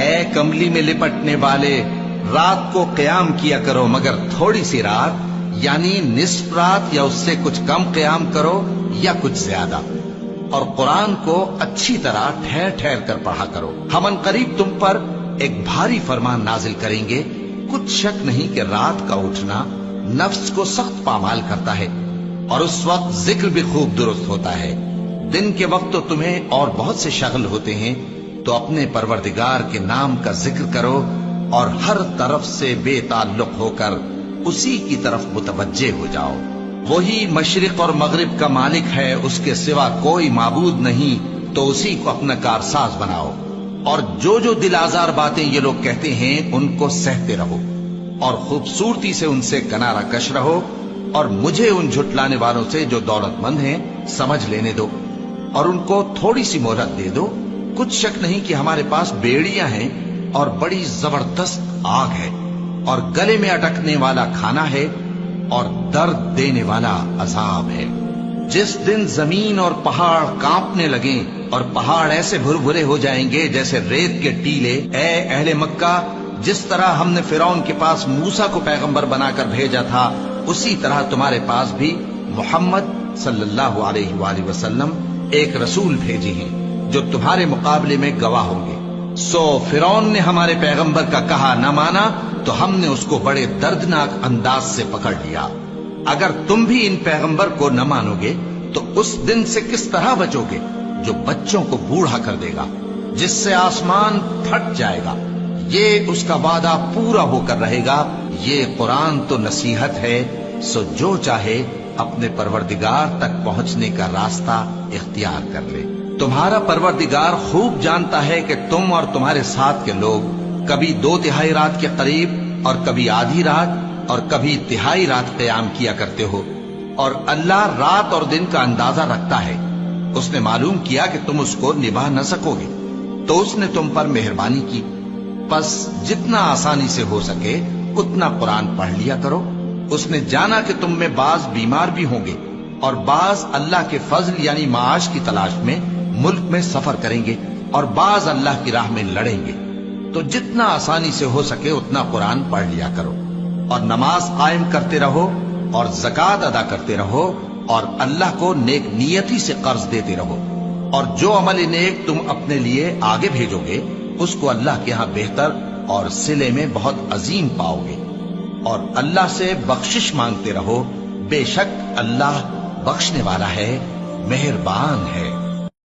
اے کملی میں لپٹنے والے، رات کو قیام کیا کرو مگر تھوڑی سی رات، یعنی نصف رات یا اس سے کچھ کم قیام کرو یا کچھ زیادہ، اور قرآن کو اچھی طرح ٹھہر ٹھہر کر پڑھا کرو۔ ہم ان قریب تم پر ایک بھاری فرمان نازل کریں گے، کچھ شک نہیں کہ رات کا اٹھنا نفس کو سخت پامال کرتا ہے، اور اس وقت ذکر بھی خوب درست ہوتا ہے۔ دن کے وقت تو تمہیں اور بہت سے شغل ہوتے ہیں، تو اپنے پروردگار کے نام کا ذکر کرو اور ہر طرف سے بے تعلق ہو کر اسی کی طرف متوجہ ہو جاؤ۔ وہی مشرق اور مغرب کا مالک ہے، اس کے سوا کوئی معبود نہیں، تو اسی کو اپنا کارساز بناؤ۔ اور جو دل آزار باتیں یہ لوگ کہتے ہیں ان کو سہتے رہو، اور خوبصورتی سے ان سے کنارہ کش رہو، اور مجھے ان جھٹلانے والوں سے جو دولت مند ہیں سمجھ لینے دو، اور ان کو تھوڑی سی مہلت دے دو۔ کچھ شک نہیں کہ ہمارے پاس بیڑیاں ہیں اور بڑی زبردست آگ ہے، اور گلے میں اٹکنے والا کھانا ہے، اور درد دینے والا عذاب ہے۔ جس دن زمین اور پہاڑ کانپنے لگیں اور پہاڑ ایسے بھربھرے ہو جائیں گے جیسے ریت کے ٹیلے، اے اہل مکہ، جس طرح ہم نے فرعون کے پاس موسیٰ کو پیغمبر بنا کر بھیجا تھا، اسی طرح تمہارے پاس بھی محمد صلی اللہ علیہ وآلہ وسلم ایک رسول بھیجے ہیں جو تمہارے مقابلے میں گواہ ہوں گے۔ سو فرعون نے ہمارے پیغمبر کا کہا نہ مانا تو ہم نے اس کو بڑے دردناک انداز سے پکڑ لیا۔ اگر تم بھی ان پیغمبر کو نہ مانو گے تو اس دن سے کس طرح بچو گے جو بچوں کو بوڑھا کر دے گا، جس سے آسمان پھٹ جائے گا۔ یہ اس کا وعدہ پورا ہو کر رہے گا۔ یہ قرآن تو نصیحت ہے، سو جو چاہے اپنے پروردگار تک پہنچنے کا راستہ اختیار کر لے۔ تمہارا پروردگار خوب جانتا ہے کہ تم اور تمہارے ساتھ کے لوگ کبھی 2/3 رات کے قریب اور کبھی آدھی رات اور کبھی تہائی رات قیام کیا کرتے ہو، اور اللہ رات اور دن کا اندازہ رکھتا ہے۔ اس نے معلوم کیا کہ تم اس کو نبھا نہ سکو گے، تو اس نے تم پر مہربانی کی، پس جتنا آسانی سے ہو سکے اتنا قرآن پڑھ لیا کرو۔ اس نے جانا کہ تم میں بعض بیمار بھی ہوں گے، اور بعض اللہ کے فضل یعنی معاش کی تلاش میں ملک میں سفر کریں گے، اور بعض اللہ کی راہ میں لڑیں گے، تو جتنا آسانی سے ہو سکے اتنا قرآن پڑھ لیا کرو، اور نماز قائم کرتے رہو اور زکوٰۃ ادا کرتے رہو، اور اللہ کو نیک نیتی سے قرض دیتے رہو، اور جو عمل نیک تم اپنے لیے آگے بھیجو گے اس کو اللہ کے ہاں بہتر اور صلے میں بہت عظیم پاؤ گے، اور اللہ سے بخشش مانگتے رہو، بے شک اللہ بخشنے والا ہے، مہربان ہے۔